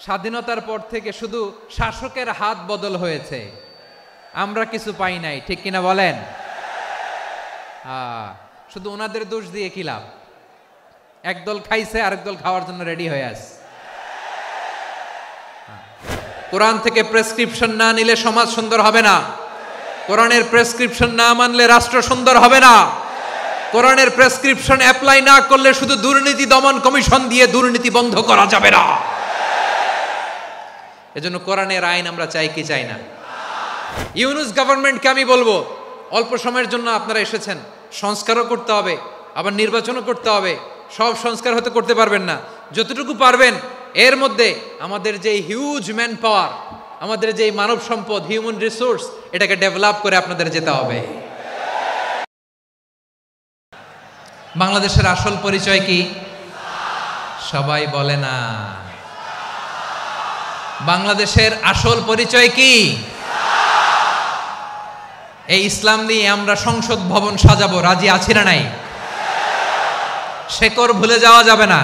স্বাধীনতার পর থেকে শুধু শাসকের হাত বদল হয়েছে, আমরা কিছু পাই নাই, ঠিক কিনা বলেন? শুধু ওনাদের দোষ দিয়ে কি লাভ? একদল খাইছে, আরেক দল খাওয়ার জন্য রেডি হয়ে আছে। কোরআন থেকে প্রেসক্রিপশন না নিলে সমাজ সুন্দর হবে না। কোরআনের প্রেসক্রিপশন না মানলে রাষ্ট্র সুন্দর হবে না। কোরআনের প্রেসক্রিপশন অ্যাপ্লাই না করলে শুধু দুর্নীতি দমন কমিশন দিয়ে দুর্নীতি বন্ধ করা যাবে না। এজন্য কোরআনের আইন আমরা চাই কি চাই না? ইউনূস গভর্নমেন্টকে আমি বলবো, অল্প সময়ের জন্য আপনারা এসেছেন, সংস্কারও করতে হবে, আবার নির্বাচনও করতে হবে। সব সংস্কার হতে করতে পারবেন না, যতটুকু পারবেন এর মধ্যে আমাদের যে হিউজ ম্যান পাওয়ার, আমাদের যে মানব সম্পদ, হিউম্যান রিসোর্স, এটাকে ডেভেলপ করে আপনাদের যেতে হবে। বাংলাদেশের আসল পরিচয় কি? সবাই বলে না। বাংলাদেশের আসল পরিচয় কি? এই ইসলাম নিয়ে আমরা সংসদ ভবন সাজাবো, রাজি আছি না নাই? শেকড় ভুলে যাওয়া যাবে না।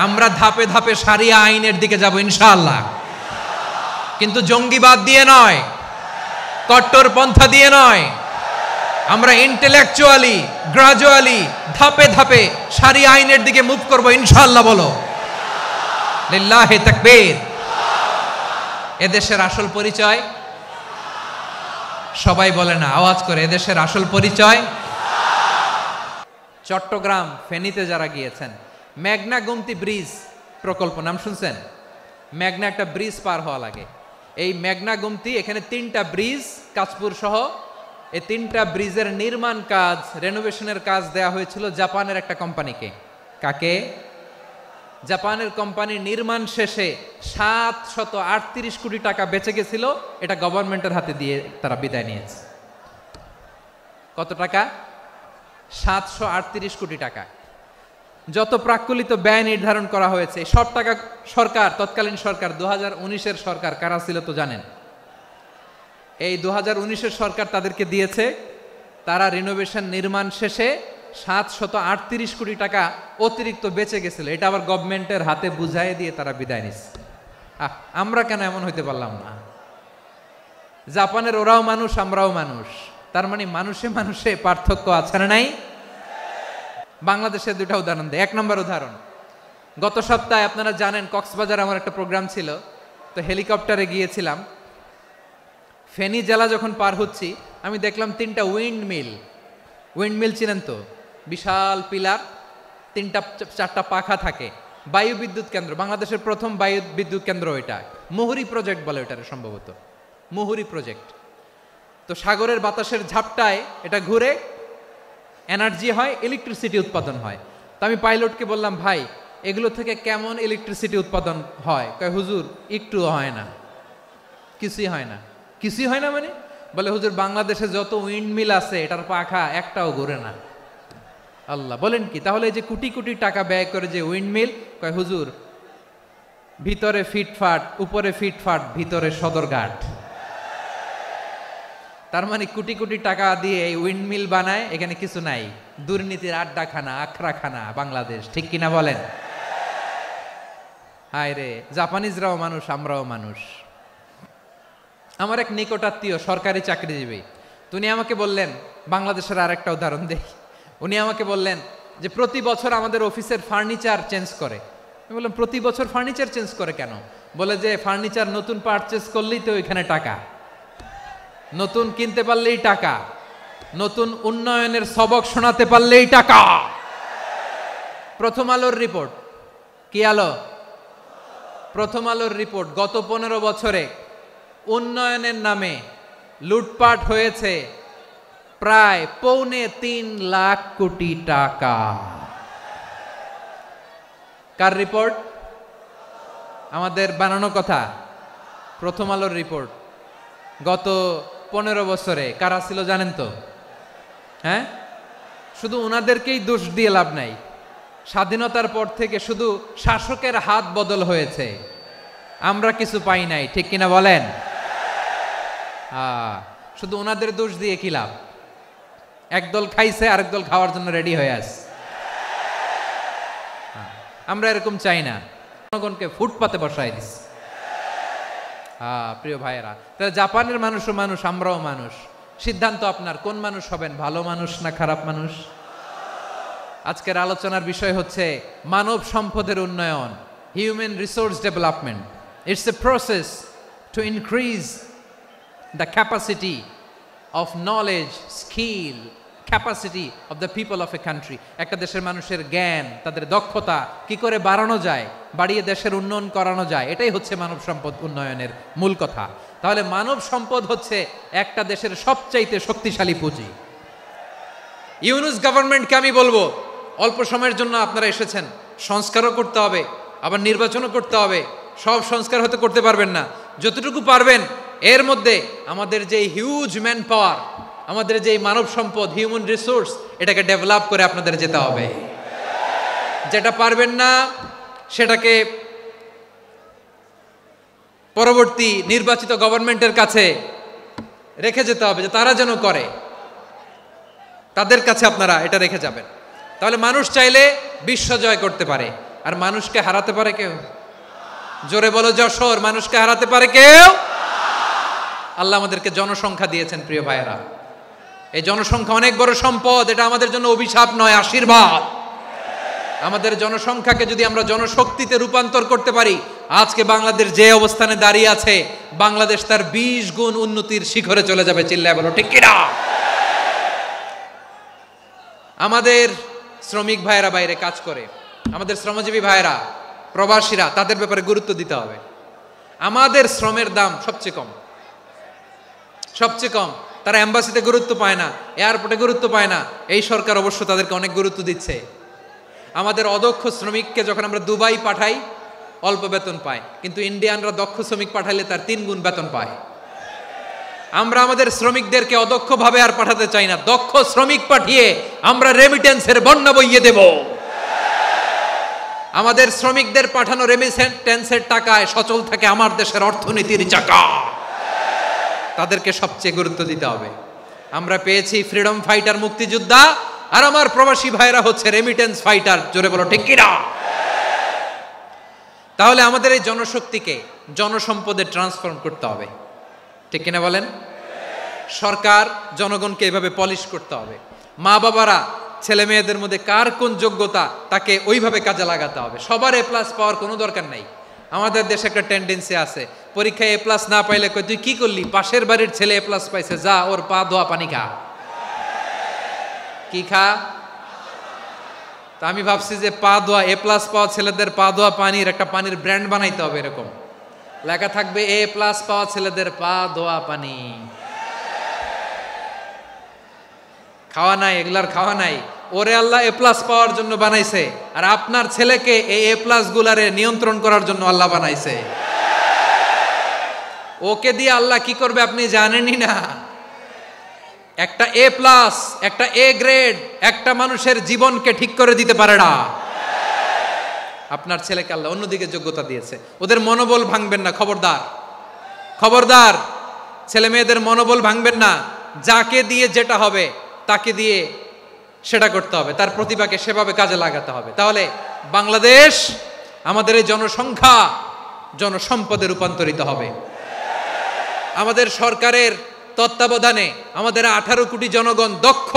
আমরা ধাপে ধাপে শারিয়া আইনের দিকে যাব ইনশাআল্লাহ, কিন্তু জঙ্গিবাদ দিয়ে নয়, কট্টরপন্থা দিয়ে নয়। আমরা ইন্টেলেকচুয়ালি, গ্রাজুয়ালি, ধাপে ধাপে শারিয়া আইনের দিকে মুভ করব ইনশাআল্লাহ। বলো লিল্লাহি তাকবীর। এদেশের আসল পরিচয় সবাই বলে না, আওয়াজ করে, এদেশের আসল পরিচয়। চট্টগ্রাম ফেনীতে যারা গিয়েছেন, মেঘনা গোমতী ব্রিজ প্রকল্প নাম শুনছেন? মেঘনা একটা ব্রিজ পার হওয়া লাগে। এই মেঘনা গোমতী, এখানে 3টা ব্রিজ, কাঁচপুর সহ এই 3টা ব্রিজের নির্মাণ কাজ, রেনোভেশনের কাজ দেয়া হয়েছিল জাপানের একটা কোম্পানিকে। কাকে? জাপানের কোম্পানির নির্মাণ শেষে 738 কোটি টাকা বেঁচে গেছিল, এটা গভর্নমেন্টের হাতে দিয়ে তারা বিদায় নিয়েছে। কত টাকা? 738 কোটি টাকা। যত প্রাক্কলিত ব্যয় নির্ধারণ করা হয়েছে সব টাকা সরকার, তৎকালীন সরকার 2019-এর সরকার, কারা ছিল তো জানেন? এই 2019-এর সরকার তাদেরকে দিয়েছে। তারা রিনোভেশন নির্মাণ শেষে 738 কোটি টাকা অতিরিক্ত বেঁচে গেছিল, এটা আবার গভর্নমেন্টের হাতে বুঝাই দিয়ে তারা বিদায় নিচ্ছে। আমরা কেন এমন হইতে পারলাম না? জাপানের ওরাও মানুষ, আমরাও মানুষ, তার মানে মানুষে মানুষে পার্থক্য আছে না নাই? বাংলাদেশের 2টা উদাহরণ দেয়। 1 নম্বর উদাহরণ, গত সপ্তাহে আপনারা জানেন কক্সবাজার আমার একটা প্রোগ্রাম ছিল, তো হেলিকপ্টারে গিয়েছিলাম। ফেনী জেলা যখন পার হচ্ছি, আমি দেখলাম 3টা উইন্ডমিল চিনেন তো? বিশাল পিলার, 3টা-4টা পাখা থাকে। বায়ু বিদ্যুৎ কেন্দ্র, বাংলাদেশের প্রথম বায়ু বিদ্যুৎ কেন্দ্র এটা। মুহুরী প্রজেক্ট বলে এটার, সম্ভবত মুহুরী প্রজেক্ট। তো সাগরের বাতাসের ঝাপটায় এটা ঘুরে এনার্জি হয়, ইলেকট্রিসিটি উৎপাদন হয়। তো আমি পাইলটকে বললাম, ভাই এগুলো থেকে কেমন ইলেকট্রিসিটি উৎপাদন হয়? কয় হুজুর একটু হয় না, কিছুই হয় না। কিছুই হয় না মানে? বলে হুজুর বাংলাদেশে যত উইন্ডমিল আছে এটার পাখা একটাও ঘুরে না। আল্লাহ, বলেন কি? তাহলে এই যে কোটি কোটি টাকা ব্যয় করে যে উইন্ডমিল, কয় হুজুর ভিতরে ফিটফাট, উপরে ফিটফাট, ভিতরে সদরঘাট। তার মানে কোটি কোটি টাকা দিয়ে এই উইন্ডমিল বানায়, এখানে কিছু নাই। দুর্নীতির আড্ডাখানা, আখড়াখানা বাংলাদেশ, ঠিক কিনা বলেন? হায় রে, জাপানিজরাও মানুষ, আমরাও মানুষ। আমার এক নিকটাত্মীয় সরকারি চাকরিজীবী, উনি আমাকে বললেন, বাংলাদেশের আরেকটা উদাহরণ দেই। উনি আমাকে বললেন যে প্রতি বছর আমাদের অফিসের ফার্নিচার চেঞ্জ করে। আমি বললাম প্রতি বছর ফার্নিচার চেঞ্জ করে কেন? বলে যে ফার্নিচার নতুন পারচেজ করলেই তো এখানে টাকা, নতুন কিনতে পারলেই টাকা, নতুন উন্নয়নের সবক শোনাতে পারলেই টাকা। প্রথম আলোর রিপোর্ট, কি আলো? প্রথম আলোর রিপোর্ট, গত 15 বছরে উন্নয়নের নামে লুটপাট হয়েছে প্রায় 3.25 লাখ কোটি টাকা। কার রিপোর্ট? আমাদের বানানো কথা। প্রথম আলোর রিপোর্ট। গত 15 বছরে কারা ছিল জানেন তো? হ্যাঁ, শুধু ওনাদেরকেই দোষ দিয়ে লাভ নাই। স্বাধীনতার পর থেকে শুধু শাসকের হাত বদল হয়েছে, আমরা কিছু পাই নাই, ঠিক কিনা বলেন? শুধু ওনাদের দোষ দিয়ে কি লাভ? একদল খাইছে, আরেক দল খাওয়ার জন্য রেডি হয়ে আছে। আমরা এরকম চাই না। জনগণকে ফুটপাতে বসায় দিচ্ছে। প্রিয় ভাইয়েরা, তাহলে জাপানের মানুষও মানুষ, আমরাও মানুষ। সিদ্ধান্ত আপনার, কোন মানুষ হবেন, ভালো মানুষ না খারাপ মানুষ? আজকের আলোচনার বিষয় হচ্ছে মানব সম্পদের উন্নয়ন, human resource development. It's a process to increase the capacity of knowledge, skill, capacity of the people of a country. একটা দেশের মানুষের জ্ঞান, তাদের দক্ষতা কি করে বাড়ানো যায়, বাড়িয়ে দেশের উন্নয়ন করানো যায়, এটাই হচ্ছে মানব সম্পদ উন্নয়নের মূল কথা। তাহলে মানব সম্পদ হচ্ছে একটা দেশের সবচাইতে শক্তিশালী পুঁজি। ইউনুস গভর্নমেন্টকে আমি বলবো, অল্প সময়ের জন্য আপনারা এসেছেন, সংস্কারও করতে হবে, আবার নির্বাচনও করতে হবে। সব সংস্কার হয়তো করতে পারবেন না, যতটুকু পারবেন এর মধ্যে আমাদের যে হিউজ ম্যান পাওয়ার, আমাদের যে মানব সম্পদ, হিউম্যান রিসোর্স, এটাকে ডেভেলপ করে আপনাদের যেতে হবে। যেটা পারবেন না সেটাকে পরবর্তী নির্বাচিত গভর্নমেন্টের কাছে রেখে যেতে হবে, যে তারা যেন করে, তাদের কাছে আপনারা এটা রেখে যাবেন। তাহলে মানুষ চাইলে বিশ্ব জয় করতে পারে, আর মানুষকে হারাতে পারে কেউ? জোরে বলো যশোর, মানুষকে হারাতে পারে কেউ? আল্লাহ আমাদেরকে জনসংখ্যা দিয়েছেন প্রিয় ভাইয়েরা, এই জনসংখ্যা অনেক বড় সম্পদ, এটা আমাদের জন্য অভিশাপ নয়, আশীর্বাদ। আমাদের জনসংখ্যাকে যদি আমরা জনশক্তিতে রূপান্তর করতে পারি, আজকে বাংলাদেশ যে অবস্থানে দাঁড়িয়ে আছে, বাংলাদেশ তার 20 গুণ উন্নতির শিখরে চলে যাবে। চিল্লায় বলো ঠিক কিনা? আমাদের শ্রমিক ভাইয়েরা বাইরে কাজ করে, আমাদের শ্রমজীবী ভাইয়েরা, প্রবাসীরা, তাদের ব্যাপারে গুরুত্ব দিতে হবে। আমাদের শ্রমের দাম সবচেয়ে কম, সবচেয়ে কম। তারা এম্বাসিতে গুরুত্ব পায় না, এয়ারপোর্টে গুরুত্ব পায় না। এই সরকার অবশ্য তাদেরকে অনেক গুরুত্ব দিচ্ছে। আমাদের অদক্ষ শ্রমিককে যখন আমরা দুবাই পাঠাই, অল্প বেতন পায়, কিন্তু ইন্ডিয়ানরা দক্ষ শ্রমিক পাঠাইলে তার 3 গুণ বেতন পায়। আমরা আমাদের শ্রমিকদেরকে অদক্ষভাবে আর পাঠাতে চাই না, দক্ষ শ্রমিক পাঠিয়ে আমরা রেমিটেন্সের বন্যা বইয়ে দেব। আমাদের শ্রমিকদের পাঠানো রেমিটেন্সের টাকায় সচল থাকে আমার দেশের অর্থনীতির চাকা। তাদেরকে সবচেয়ে গুরুত্ব দিতে হবে। আমরা পেয়েছি ফ্রিডম ফাইটার, মুক্তিযোদ্ধা, আর আমার প্রবাসী ভাইরা হচ্ছে রেমিটেন্স ফাইটার। জোরে বলো ঠিক কিনা? তাহলে আমাদের এই জনশক্তিকে জনসম্পদে ট্রান্সফর্ম করতে হবে, ঠিক কিনা বলেন? সরকার জনগণকে এভাবে পলিশ করতে হবে। মা বাবারা ছেলে মেয়েদের মধ্যে কার কোন যোগ্যতা, তাকে ওইভাবে কাজে লাগাতে হবে। সবার এ প্লাস পাওয়ার কোনো দরকার নাই। আমাদের দেশে একটা টেন্ডেন্সি আছে, পরীক্ষায় এ প্লাস না পাইলে কই তুই কি করলি, পাশের বাড়ির ছেলে এ প্লাস পাইছে, যা ওর পা ধোয়া পানি খা। কি খা? তা আমি ভাবছি যে পা ধোয়া, এ প্লাস পাওয়া ছেলেদের পা ধোয়া পানির একটা পানির ব্র্যান্ড বানাইতে হবে, এরকম লেখা থাকবে, এ প্লাস পাওয়া ছেলেদের পা ধোয়া পানি। খাওয়া নাই, এগুলার খাওয়া নাই। ওরে আল্লাহ এ প্লাস পাওয়ার জন্য বানাইছে, আর আপনার ছেলেকে এই এ প্লাস গুলারে নিয়ন্ত্রণ করার জন্য আল্লাহ বানাইছে। ওকে দিয়ে আল্লাহ কি করবে আপনি জানেনই না। একটা এ প্লাস, একটা এ গ্রেড একটা মানুষের জীবনকে ঠিক করে দিতে পারে না। আপনার ছেলেকে আল্লাহ অন্যদিকে যোগ্যতা দিয়েছে, ওদের মনোবল ভাঙবেন না, খবরদার, খবরদার। ছেলে মেয়েদের মনোবল ভাঙবেন না। যাকে দিয়ে যেটা হবে তাকে দিয়ে সেটা করতে হবে, তার প্রতিভাকে সেভাবে কাজে লাগাতে হবে। তাহলে বাংলাদেশ, আমাদের এই জনসংখ্যা জনসম্পদে রূপান্তরিত হবে। আমাদের সরকারের তত্ত্বাবধানে আমাদের 18 কোটি জনগণ দক্ষ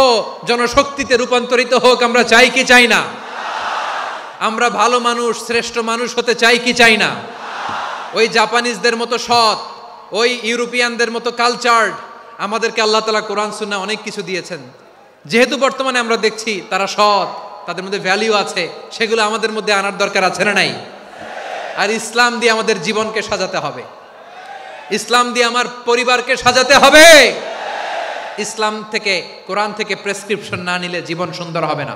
জনশক্তিতে রূপান্তরিত হোক, আমরা চাই কি চাই না? আমরা ভালো মানুষ, শ্রেষ্ঠ মানুষ হতে চাই কি চাই না? ওই জাপানিজদের মতো সৎ, ওই ইউরোপিয়ানদের মতো কালচার্ড, আমাদেরকে আল্লাহ তাআলা কোরআন সুন্নাহ অনেক কিছু দিয়েছেন। যেহেতু বর্তমানে আমরা দেখছি তারা সৎ, তাদের মধ্যে ভ্যালিউ আছে, সেগুলো আমাদের মধ্যে আনার দরকার আছে না নাই? আর ইসলাম দিয়ে আমাদের জীবনকে সাজাতে হবে, ইসলাম দিয়ে আমার পরিবারকে সাজাতে হবে। ইসলাম থেকে, কোরআন থেকে প্রেসক্রিপশন না নিলে জীবন সুন্দর হবে না।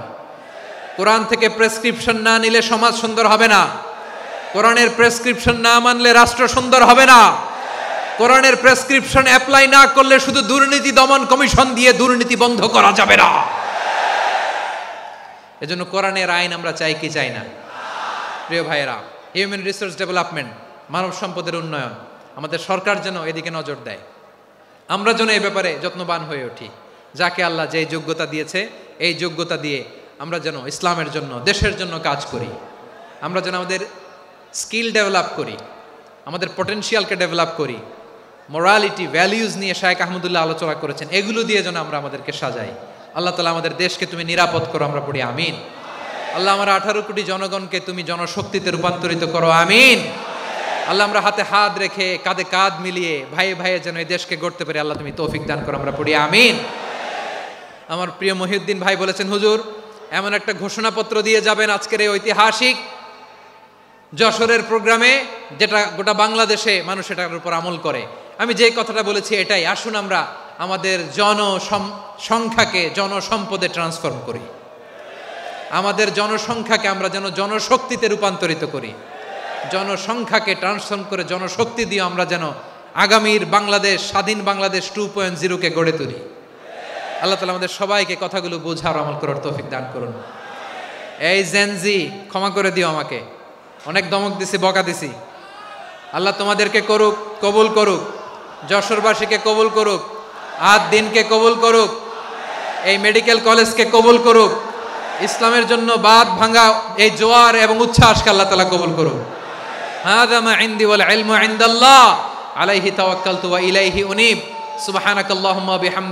কোরআন থেকে প্রেসক্রিপশন না নিলে সমাজ সুন্দর হবে না। কোরআনের প্রেসক্রিপশন না মানলে রাষ্ট্র সুন্দর হবে না। কোরআনের প্রেসক্রিপশন অ্যাপ্লাই না করলে শুধু দুর্নীতি দমন কমিশন দিয়ে দুর্নীতি বন্ধ করা যাবে না। এজন্য কোরআনের আইন আমরা চাই কি চাই না? প্রিয় ভাইয়েরা, হিউম্যান রিসোর্স ডেভেলপমেন্ট, মানব সম্পদের উন্নয়ন, আমাদের সরকার যেন এদিকে নজর দেয়। আমরা যেন এই ব্যাপারে যত্নবান হয়ে উঠি। যাকে আল্লাহ যে যোগ্যতা দিয়েছে, এই যোগ্যতা দিয়ে আমরা যেন ইসলামের জন্য, দেশের জন্য কাজ করি। আমরা যেন আমাদের স্কিল ডেভেলপ করি, আমাদের পটেনশিয়ালকে ডেভেলপ করি। মোরালিটি, ভ্যালিউজ নিয়ে শায়েখ আহমদুল্লাহ আলোচনা করেছেন, এগুলো দিয়ে যেন আমরা আমাদেরকে সাজাই। আল্লাহ তাআলা আমাদের দেশকে তুমি নিরাপদ করো, আমরা পড়ি আমিন। আল্লাহ আমার 18 কোটি জনগণকে তুমি জনশক্তিতে রূপান্তরিত করো, আমিন। আল্লাহ আমরা হাতে হাত রেখে কাঁধে কাঁধ মিলিয়ে ভাইয়ে ভাইয়ে যেন এই দেশকে গড়তে পারি, আল্লাহ তুমি তৌফিক দান করো, আমরা পড়ি আমিন। আমার প্রিয় মহিউদ্দিন ভাই বলেছেন, হুজুর এমন একটা ঘোষণাপত্র দিয়ে যাবেন আজকের এই ঐতিহাসিক যশোরের প্রোগ্রামে, যেটা গোটা বাংলাদেশে মানুষ এটার উপর আমল করে। আমি যে কথাটা বলেছি এটাই, আসুন আমরা আমাদের জনসংখ্যাকে জনসম্পদে ট্রান্সফর্ম করি, আমাদের জনসংখ্যাকে আমরা যেন জনশক্তিতে রূপান্তরিত করি, জনসংখ্যাকে ট্রান্সফর্ম করে জনশক্তি দিয়ে আমরা যেন আগামীর বাংলাদেশ, স্বাধীন বাংলাদেশ 2.0-কে গড়ে তুলি। আল্লাহ তাআলা আমাদের সবাইকে কথাগুলো বোঝার আমল করার তৌফিক দান করুন। এই জেনজি ক্ষমা করে দিও আমাকে, অনেক ধমক দিছি, বকা দিছি। আল্লাহ তোমাদেরকে করুক, কবুল করুক, যশোরবাসীকে কবুল করুক, দিনকে কবুল করুক, এই মেডিকেল কলেজকে কবুল করুক, ইসলামের জন্য বাঁধ ভাঙা এই জোয়ার এবং উচ্ছ্বাসকে আল্লাহ তাআলা কবুল করুক। হাযা মা ইনদি ওয়াল ইলমু ইনদাল্লাহ আলাইহি তাওয়াক্কালতু ওয়া ইলাইহি উনীব। সুবহানাকাল্লাহুম্মা বিহামদিকা।